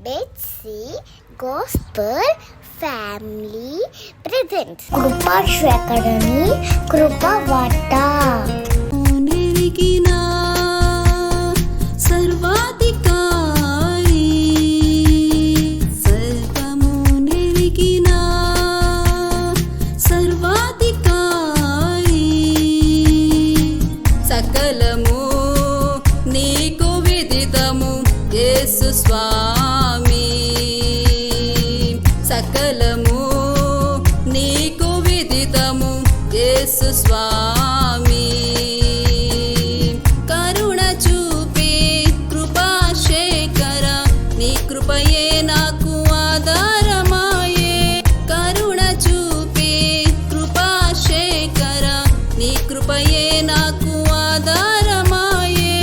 Betsy gospel family presents కృపాశ్వకరణి కృపవార్త. సర్వాధికారి సర్వము నెరిగిన సర్వాధికారి సకలము నీకు విదితము యేసు స్వామి. సకలము నీకు విదితము యేసు స్వామి. కరుణ చూపే కృపాశేఖర నీ కృపయే నాకు ఆధారమాయే. కరుణ చూపే కృపాశేఖర నీ కృపయే నాకు ఆధారమాయే.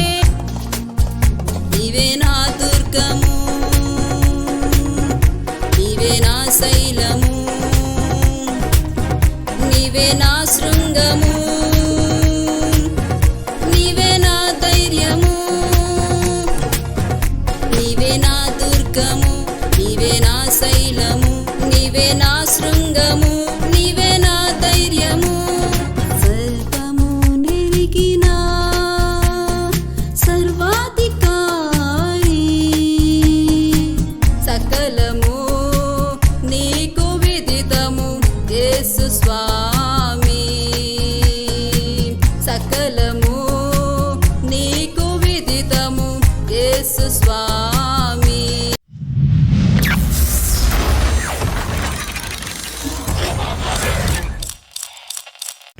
నీవే నా దుర్గము, నీవే నా శైలము, నీవే నా శృంగము, నీవే నా ధైర్యము. నీవే నా దుర్గము, నీవే నా శైలము, నీవే నా శృంగము, నీవే నా ధైర్యము. సర్వము నెరిగిన సర్వాధికారి సకలము నీకు విదితము యేసు స్వామి. సకలము నీకు విదితము యేసు స్వామి.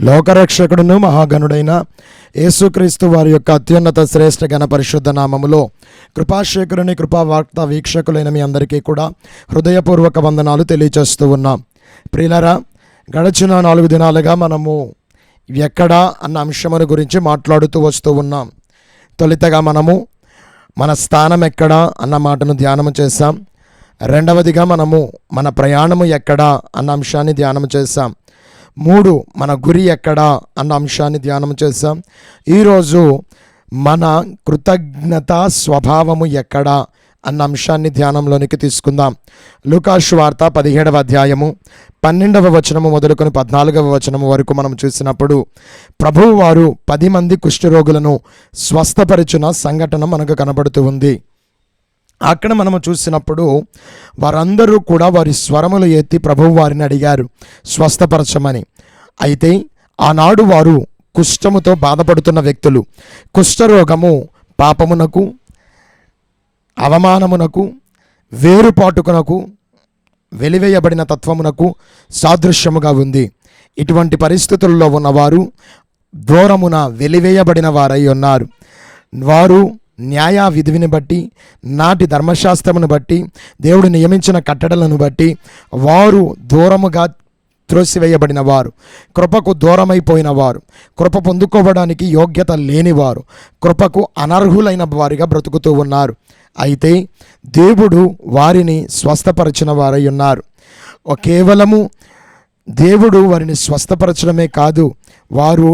లోకరక్షకుడును మహాగణుడైన యేసుక్రీస్తు వారి యొక్క అత్యున్నత శ్రేష్ఠ గణ పరిశుద్ధ నామములో కృపాశేఖరుని కృపావార్త వీక్షకులైన మీ అందరికీ కూడా హృదయపూర్వక వందనాలు తెలియచేస్తూ ఉన్నాం. ప్రియులారా, గడిచిన 4 దినాలుగా మనము ఎక్కడా అన్న అంశముల గురించి మాట్లాడుతూ వస్తూ ఉన్నాం. తొలితగా మనము మన స్థానం ఎక్కడా అన్న మాటను ధ్యానము చేశాం. రెండవదిగా మనము మన ప్రయాణము ఎక్కడా అన్న అంశాన్ని ధ్యానం చేశాం. 3 మన గురి ఎక్కడా అన్న అంశాన్ని ధ్యానం చేశాం. ఈరోజు మన కృతజ్ఞత స్వభావము ఎక్కడా అన్న అంశాన్ని ధ్యానంలోనికి తీసుకుందాం. లూకాసు సువార్త 17వ అధ్యాయము 12వ వచనము మొదలుకొని 14వ వచనము వరకు మనం చూసినప్పుడు ప్రభువు వారు 10 మంది కుష్ఠరోగులను స్వస్థపరిచిన సంఘటన మనకు కనబడుతూ ఉంది. అక్కడ మనము చూసినప్పుడు వారందరూ కూడా వారి స్వరములు ఎత్తి ప్రభువు వారిని అడిగారు స్వస్థపరచమని. అయితే ఆనాడు వారు కుష్ఠముతో బాధపడుతున్న వ్యక్తులు. కుష్ఠరోగము పాపమునకు, అవమానమునకు, వేరుపాటుకునకు, వెలివేయబడిన తత్వమునకు సాదృశ్యముగా ఉంది. ఇటువంటి పరిస్థితుల్లో ఉన్నవారు దూరమున వెలివేయబడిన వారై ఉన్నారు. వారు న్యాయ విధిని బట్టి, నాటి ధర్మశాస్త్రమును బట్టి, దేవుడు నియమించిన కట్టడలను బట్టి వారు దూరముగా త్రోసివేయబడిన వారు, కృపకు దూరమైపోయిన వారు, కృప పొందుకోవడానికి యోగ్యత లేనివారు, కృపకు అనర్హులైన వారిగా బ్రతుకుతూ ఉన్నారు. అయితే దేవుడు వారిని స్వస్థపరిచిన వారై ఉన్నారు. కేవలము దేవుడు వారిని స్వస్థపరచడమే కాదు, వారు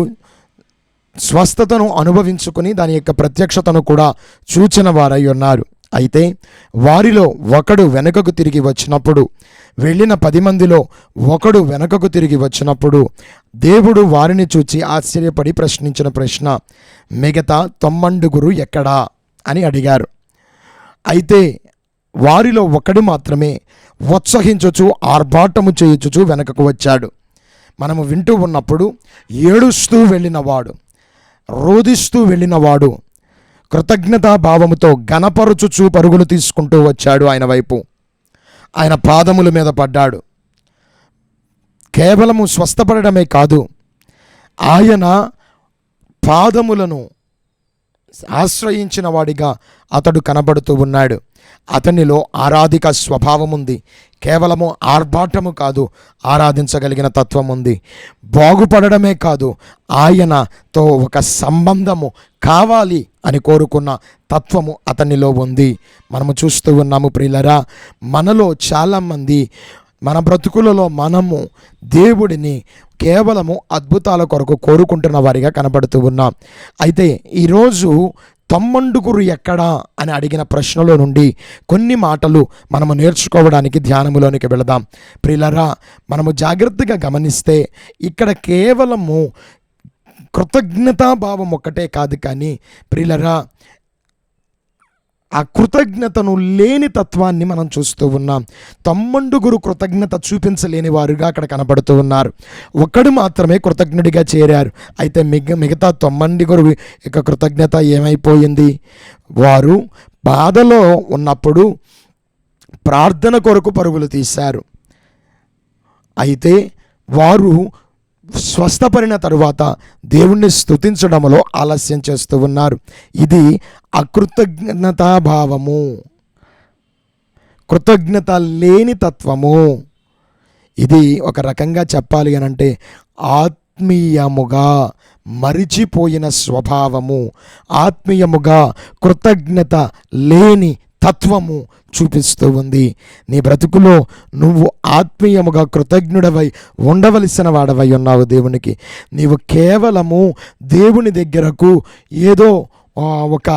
స్వస్థతను అనుభవించుకుని దాని యొక్క ప్రత్యక్షతను కూడా చూచిన వారై ఉన్నారు. అయితే వారిలో ఒకడు వెనుకకు తిరిగి వచ్చినప్పుడు, వెళ్ళిన 10 మందిలో ఒకడు వెనుకకు తిరిగి వచ్చినప్పుడు దేవుడు వారిని చూచి ఆశ్చర్యపడి ప్రశ్నించిన ప్రశ్న, మిగతా 90 ఎక్కడా అని అడిగారు. అయితే వారిలో ఒకడు మాత్రమే ఉత్సహించుచు ఆర్భాటము చేయుచుచు వెనకకు వచ్చాడు. మనము వింటూ ఉన్నప్పుడు ఏడుస్తూ వెళ్ళినవాడు, రోదిస్తూ వెళ్ళినవాడు కృతజ్ఞతా భావముతో ఘనపరుచుచు పరుగులు తీసుకుంటూ వచ్చాడు ఆయన వైపు. ఆయన పాదముల మీద పడ్డాడు. కేవలము స్వస్థపడమే కాదు, ఆయన పాదములను ఆశ్రయించిన వాడిగా అతడు కనబడుతూ ఉన్నాడు. అతనిలో ఆరాధిక స్వభావం ఉంది. కేవలము ఆర్భాటము కాదు, ఆరాధించగలిగిన తత్వం ఉంది. బాగుపడమే కాదు, ఆయనతో ఒక సంబంధము కావాలి అని కోరుకున్న తత్వము అతనిలో ఉంది. మనము చూస్తూ ఉన్నాము ప్రియులరా, మనలో చాలామంది మన బ్రతుకులలో మనము దేవుడిని కేవలము అద్భుతాల కొరకు కోరుకుంటున్న వారిగా కనబడుతూ ఉన్నాం. అయితే ఈరోజు తొమ్మండుగురు ఎక్కడా అని అడిగిన ప్రశ్నలో నుండి కొన్ని మాటలు మనము నేర్చుకోవడానికి ధ్యానములోనికి వెళదాం. ప్రియులారా, మనము జాగ్రత్తగా గమనిస్తే ఇక్కడ కేవలము కృతజ్ఞతాభావం ఒక్కటే కాదు, కానీ ప్రియులారా ఆ కృతజ్ఞతను లేని తత్వాన్ని మనం చూస్తూ ఉన్నాం. తొమ్మండుగురు కృతజ్ఞత చూపించలేని వారుగా అక్కడ కనబడుతూ ఉన్నారు. ఒకడు మాత్రమే కృతజ్ఞుడిగా చేరారు. అయితే మిగతా 9 యొక్క కృతజ్ఞత ఏమైపోయింది? వారు బాధలో ఉన్నప్పుడు ప్రార్థన కొరకు పరుగులు తీశారు. అయితే వారు స్వస్థపడిన తరువాత దేవుణ్ణి స్తుతించడంలో ఆలస్యం చేస్తూ ఉన్నారు. ఇది అకృతజ్ఞతాభావము, కృతజ్ఞత లేని తత్వము. ఇది ఒక రకంగా చెప్పాలి అనంటే ఆత్మీయముగా మరిచిపోయిన స్వభావము, ఆత్మీయముగా కృతజ్ఞత లేని తత్వము చూపిస్తూ ఉంది. నీ బ్రతుకులో నువ్వు ఆత్మీయముగా కృతజ్ఞుడవై ఉండవలసిన వాడవై ఉన్నావు దేవునికి. నీవు కేవలము దేవుని దగ్గరకు ఏదో ఒక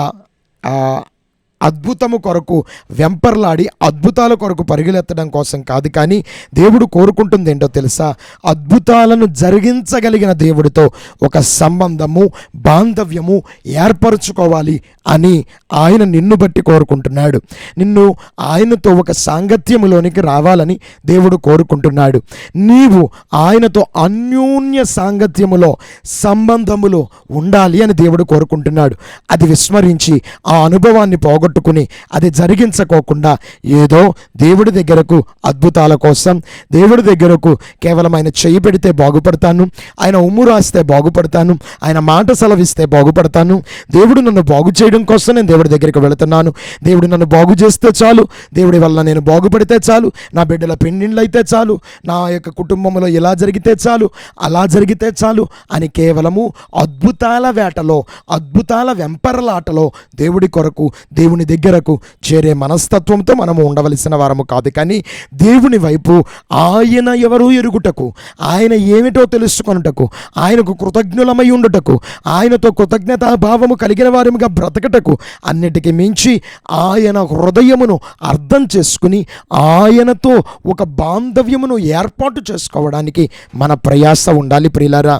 అద్భుతము కొరకు వెంపర్లాడి అద్భుతాల కొరకు పరిగెత్తడం కోసం కాదు, కానీ దేవుడు కోరుకుంటుంది ఏంటో తెలుసా? అద్భుతాలను జరిగించగలిగిన దేవుడితో ఒక సంబంధము, బాంధవ్యము ఏర్పరచుకోవాలి అని ఆయన నిన్ను బట్టి కోరుకుంటున్నాడు. నిన్ను ఆయనతో ఒక సాంగత్యములోనికి రావాలని దేవుడు కోరుకుంటున్నాడు. నీవు ఆయనతో అన్యోన్య సాంగత్యములో, సంబంధములో ఉండాలి అని దేవుడు కోరుకుంటున్నాడు. అది విస్మరించి ఆ అనుభవాన్ని పోగొట్టుకుని అది జరిగించుకోకుండా ఏదో దేవుడి దగ్గరకు అద్భుతాల కోసం, దేవుడి దగ్గరకు కేవలం ఆయన చెయ్యి పెడితే బాగుపడతాను, ఆయన ఉమ్ము రాస్తే బాగుపడతాను, ఆయన మాట సెలవిస్తే బాగుపడతాను, దేవుడు నన్ను బాగు చేయడం కోసం నేను దేవుడి దగ్గరికి వెళుతున్నాను, దేవుడు నన్ను బాగు చేస్తే చాలు, దేవుడి వల్ల నేను బాగుపడితే చాలు, నా బిడ్డల పెండిండ్లు అయితే చాలు, నా యొక్క కుటుంబంలో ఇలా జరిగితే చాలు, అలా జరిగితే చాలు అని కేవలము అద్భుతాల వేటలో, అద్భుతాల వెంపర్లాటలో దేవుడి కొరకు, దేవుని దగ్గరకు చేరే మనస్తత్వంతో మనము ఉండవలసిన వారము కాదు. కానీ దేవుని వైపు ఆయన ఎవరు ఎరుగుటకు, ఆయన ఏమిటో తెలుసుకొనుటకు, ఆయనకు కృతజ్ఞులమై ఉండుటకు, ఆయనతో కృతజ్ఞతాభావము కలిగిన వారిగా బ్రతకటకు, అన్నిటికీ మించి ఆయన హృదయమును అర్థం చేసుకుని ఆయనతో ఒక బాంధవ్యమును ఏర్పాటు చేసుకోవడానికి మన ప్రయాస ఉండాలి. ప్రియులారా,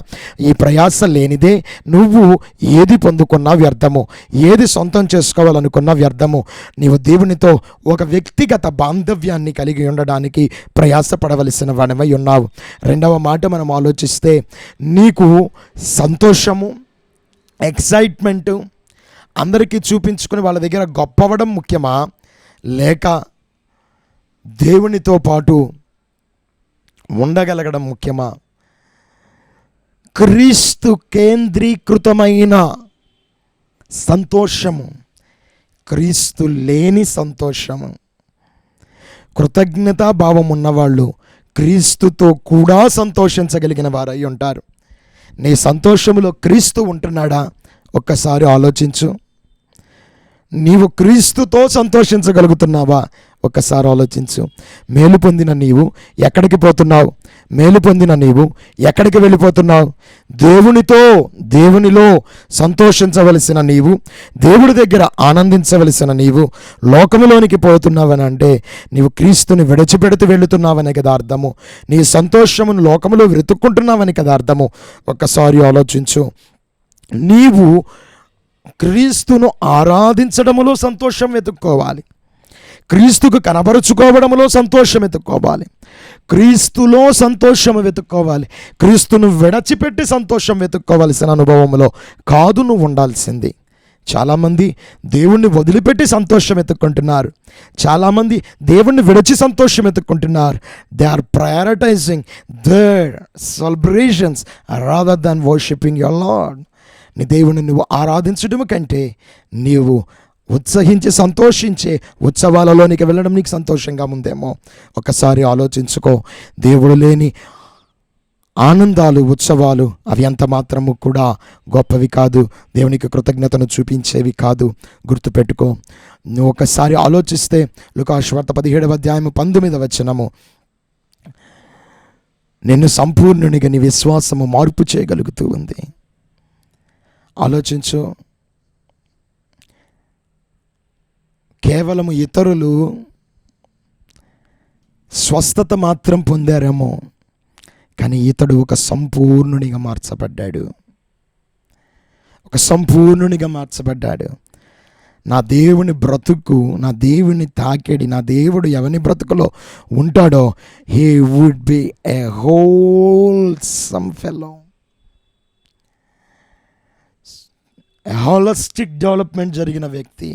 ఈ ప్రయాస లేనిదే నువ్వు ఏది పొందుకున్నా వ్యర్థము, ఏది సొంతం చేసుకోవాలనుకున్నా వ్యర్థము. నీవు దేవునితో ఒక వ్యక్తిగత బాంధవ్యాన్ని కలిగి ఉండడానికి ప్రయాసపడవలసిన వాడివై ఉన్నావు. రెండవ మాట మనం ఆలోచిస్తే, నీకు సంతోషము, ఎక్సైట్మెంటు అందరికీ చూపించుకుని వాళ్ళ దగ్గర గొప్పవడం ముఖ్యమా, లేక దేవునితో పాటు ఉండగలగడం ముఖ్యమా? క్రీస్తు కేంద్రీకృతమైన సంతోషము, క్రీస్తు లేని సంతోషము. కృతజ్ఞతాభావం ఉన్నవాళ్ళు క్రీస్తుతో కూడా సంతోషించగలిగిన వారై ఉంటారు. నీ సంతోషములో క్రీస్తు ఉంటున్నాడా? ఒక్కసారి ఆలోచించు. నీవు క్రీస్తుతో సంతోషించగలుగుతున్నావా? ఒక్కసారి ఆలోచించు. మేలు పొందిన నీవు ఎక్కడికి పోతున్నావు? మేలు పొందిన నీవు ఎక్కడికి వెళ్ళిపోతున్నావు? దేవునిలో సంతోషించవలసిన నీవు, దేవుడి దగ్గర ఆనందించవలసిన నీవు లోకములోనికి పోతున్నావని అంటే నీవు క్రీస్తుని విడిచిపెడుతూ వెళుతున్నావనే కదా అర్థము. నీ సంతోషమును లోకములో వెతుక్కుంటున్నావని కదా అర్థము. ఒక్కసారి ఆలోచించు. నీవు క్రీస్తును ఆరాధించడములో సంతోషం వెతుక్కోవాలి, క్రీస్తుకు కనబరుచుకోవడంలో సంతోషం వెతుక్కోవాలి, క్రీస్తులో సంతోషం వెతుక్కోవాలి. క్రీస్తును విడచిపెట్టి సంతోషం వెతుక్కోవాల్సిన అనుభవంలో కాదు నువ్వు ఉండాల్సింది. చాలామంది దేవుణ్ణి వదిలిపెట్టి సంతోషం వెతుక్కుంటున్నారు, చాలామంది దేవుణ్ణి విడిచి సంతోషం వెతుక్కుంటున్నారు. They are prioritising their celebrations rather than worshipping your lord. నీ దేవుని నువ్వు ఆరాధించడం కంటే నీవు ఉత్సహించి సంతోషించే ఉత్సవాలలోనికి వెళ్ళడం నీకు సంతోషంగా ఉందేమో. ఒకసారి ఆలోచించుకో. దేవుడు లేని ఆనందాలు, ఉత్సవాలు అవి ఎంత మాత్రము కూడా గొప్పవి కాదు, దేవునికి కృతజ్ఞతను చూపించేవి కాదు. గుర్తుపెట్టుకో. నువ్వు ఒకసారి ఆలోచిస్తే లూకాసు వార్త 17వ అధ్యాయము 19వ వచనము, నిన్ను సంపూర్ణునిగా నీ విశ్వాసము మార్పు చేయగలుగుతూ ఉంది. ఆలోచించు. కేవలము ఇతరులు స్వస్థత మాత్రం పొందారేమో, కానీ ఇతడు ఒక సంపూర్ణునిగా మార్చబడ్డాడు. ఒక సంపూర్ణునిగా మార్చబడ్డాడు. నా దేవుని బ్రతుకు, నా దేవుని తాకిడి, నా దేవుడు ఎవని బ్రతుకులో ఉంటాడో he would be a wholesome fellow. Holistic development జరిగిన వ్యక్తి.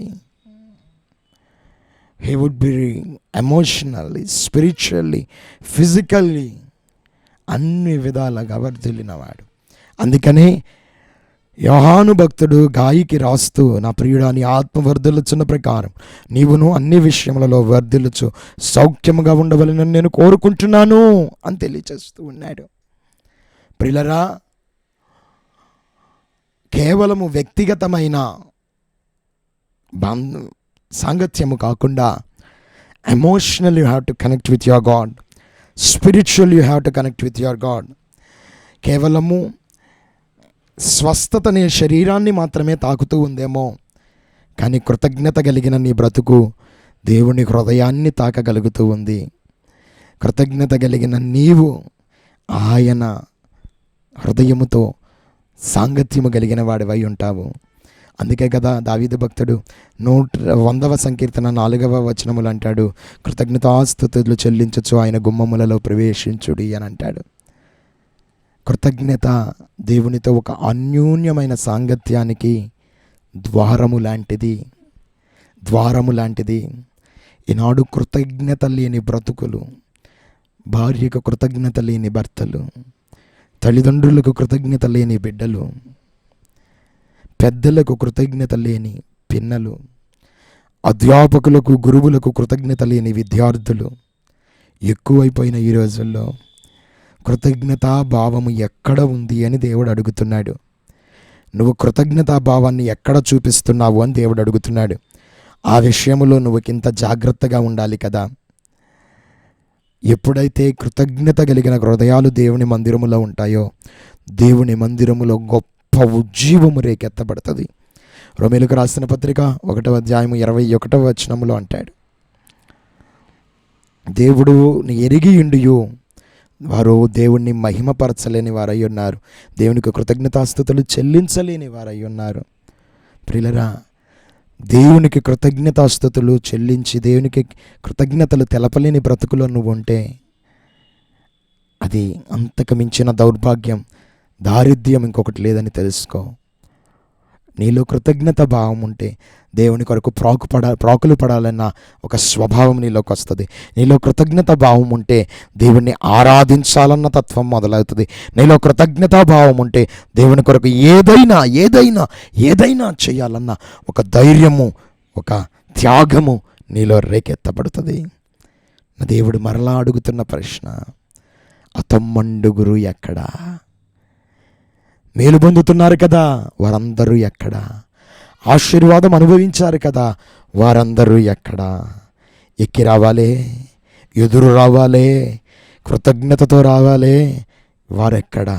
He would be emotionally, spiritually, physically అన్ని విధాలుగా వర్ధిల్లినవాడు. అందుకనే యోహాను భక్తుడు గాయికి రాస్తూ, నా ప్రియుడా, నీ ఆత్మ వర్ధిల్లుచున్న ప్రకారం నీవును అన్ని విషయములలో వర్ధిల్లుచు సౌఖ్యముగా ఉండవలెనని నేను కోరుకుంటున్నాను అని తెలియచేస్తూ ఉన్నాడు. ప్రియులరా, కేవలము వ్యక్తిగతమైన సాంగత్యము కాకుండా emotional you have to connect with your God, spiritual you have to connect with your God. కేవలము స్వస్థత నీ శరీరాన్ని మాత్రమే తాకుతూ ఉందేమో, కానీ కృతజ్ఞత కలిగిన నీ బ్రతుకు దేవుని హృదయాన్ని తాకగలుగుతూ ఉంది. కృతజ్ఞత కలిగిన నీవు ఆయన హృదయముతో సాంగత్యము కలిగిన వాడివై ఉంటావు. అందుకే కదా దావీదు భక్తుడు 100వ సంకీర్తన 4వ వచనములు అంటాడు, కృతజ్ఞతాస్తుతులు చెల్లించచ్చు ఆయన గుమ్మములలో ప్రవేశించుడి అని అంటాడు. కృతజ్ఞత దేవునితో ఒక అన్యోన్యమైన సాంగత్యానికి ద్వారము లాంటిది. ఈనాడు కృతజ్ఞత లేని బ్రతుకులు, భార్యకు కృతజ్ఞత లేని భర్తలు, తల్లిదండ్రులకు కృతజ్ఞత లేని బిడ్డలు, పెద్దలకు కృతజ్ఞత లేని పిన్నలు, అధ్యాపకులకు గురువులకు కృతజ్ఞత లేని విద్యార్థులు ఎక్కువైపోయిన ఈ రోజుల్లో కృతజ్ఞతా భావము ఎక్కడ ఉంది అని దేవుడు అడుగుతున్నాడు. నువ్వు కృతజ్ఞతా భావాన్ని ఎక్కడ చూపిస్తున్నావు అని దేవుడు అడుగుతున్నాడు. ఆ విషయంలో నువ్వు ఇంత జాగ్రత్తగా ఉండాలి కదా. ఎప్పుడైతే కృతజ్ఞత కలిగిన హృదయాలు దేవుని మందిరములో ఉంటాయో, దేవుని మందిరములో గొప్ప ఉజ్జీవము రేకెత్తబడుతుంది. రోమీయులకు రాసిన పత్రిక 1వ అధ్యాయము 21వ వచనములో అంటాడు, దేవుడు ఎరిగియుండియు వారు దేవుణ్ణి మహిమపరచలేని వారై ఉన్నారు, దేవునికి కృతజ్ఞతాస్తుతులు చెల్లించలేని వారై ఉన్నారు. ప్రియులరా, దేవునికి కృతజ్ఞతాస్తుతులు చెల్లించి దేవునికి కృతజ్ఞతలు తెలపలేని బ్రతుకులో నువ్వు ఉంటే అది అంతకు మించిన దౌర్భాగ్యం, దారిద్ర్యం ఇంకొకటి లేదని తెలుసుకో. నీలో కృతజ్ఞత భావం ఉంటే దేవుని కొరకు ప్రాకులు పడాలన్న ఒక స్వభావం నీలోకి వస్తుంది. నీలో కృతజ్ఞత భావం ఉంటే దేవుణ్ణి ఆరాధించాలన్న తత్వం మొదలవుతుంది. నీలో కృతజ్ఞతా భావం ఉంటే దేవుని కొరకు ఏదైనా చేయాలన్న ఒక ధైర్యము, ఒక త్యాగము నీలో రేకెత్తబడుతుంది. నా దేవుడు మరలా అడుగుతున్న ప్రశ్న, అతమ్మండుగురు ఎక్కడా? మేలు పొందుతున్నారు కదా, వారందరూ ఎక్కడా? ఆశీర్వాదం అనుభవించారు కదా, వారందరూ ఎక్కడా? ఎక్కి రావాలే, ఎదురు రావాలే, కృతజ్ఞతతో రావాలే, వారెక్కడా?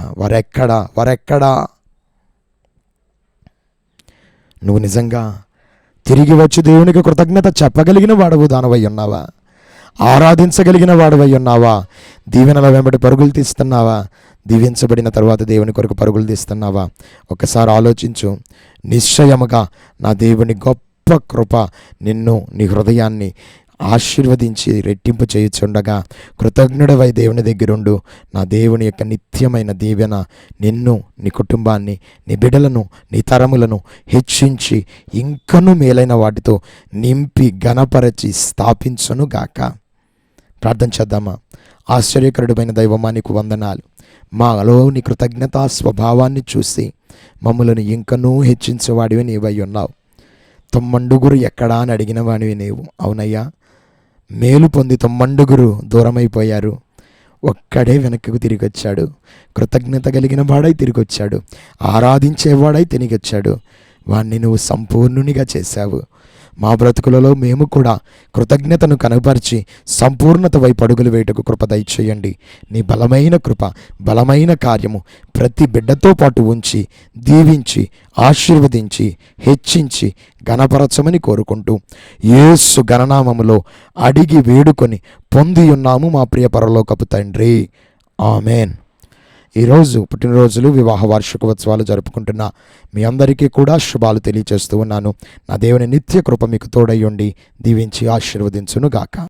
నువ్వు నిజంగా తిరిగి వచ్చి దేవునికి కృతజ్ఞత చెప్పగలిగిన వాడవు దానవై ఉన్నావా? ఆరాధించగలిగిన వాడవై ఉన్నావా? దీవెనల వెంబడి పరుగులు తీస్తున్నావా? దీవించబడిన తర్వాత దేవుని కొరకు పరుగులు తీస్తున్నావా? ఒకసారి ఆలోచించు. నిశ్చయముగా నా దేవుని గొప్ప కృప నిన్ను, నీ హృదయాన్ని ఆశీర్వదించి రెట్టింపు చేయుచుండగా కృతజ్ఞుడవై దేవుని దగ్గరుండు. నా దేవుని యొక్క నిత్యమైన దీవెన నిన్ను, నీ కుటుంబాన్ని, నీ బిడ్డలను, నీ తరములను హెచ్చించి ఇంకనూ మేలైన వాటితో నింపి ఘనపరచి స్థాపించును గాక. ప్రార్థన చేద్దామా? ఆశ్చర్యకరుడమైన దైవమా, నీకు వందనాలు. మాలో నీ కృతజ్ఞతా స్వభావాన్ని చూసి మమ్మలను ఇంకనూ హెచ్చించేవాడివి నీవై ఉన్నావు. తొమ్మండుగురు ఎక్కడా అని అడిగిన వాడివి నీవు. అవునయ్యా, మేలు పొంది తొమ్మండుగురు దూరమైపోయారు, ఒక్కడే వెనక్కి తిరిగి వచ్చాడు. కృతజ్ఞత కలిగిన వాడై తిరిగి వచ్చాడు, ఆరాధించేవాడై తిరిగి వచ్చాడు. వాణ్ణి నువ్వు సంపూర్ణునిగా చేశావు. మా బ్రతుకులలో మేము కూడా కృతజ్ఞతను కనపరిచి సంపూర్ణత వైపు అడుగులు వేయటకు కృప దయచేయండి. నీ బలమైన కృప, బలమైన కార్యము ప్రతి బిడ్డతో పాటు ఉంచి దీవించి ఆశీర్వదించి హెచ్చించి ఘనపరచమని కోరుకుంటూ యేసు ఘననామములో అడిగి వేడుకొని పొంది ఉన్నాము మా ప్రియ పరలోకపు తండ్రి. ఆమెన్. ఈరోజు పుట్టినరోజులు, వివాహ వార్షికోత్సవాలు జరుపుకుంటున్న మీ అందరికీ కూడా శుభాలు తెలియజేస్తూ ఉన్నాను. నా దేవుని నిత్య కృప మీకు తోడై ఉండి దీవించి ఆశీర్వదించును గాక.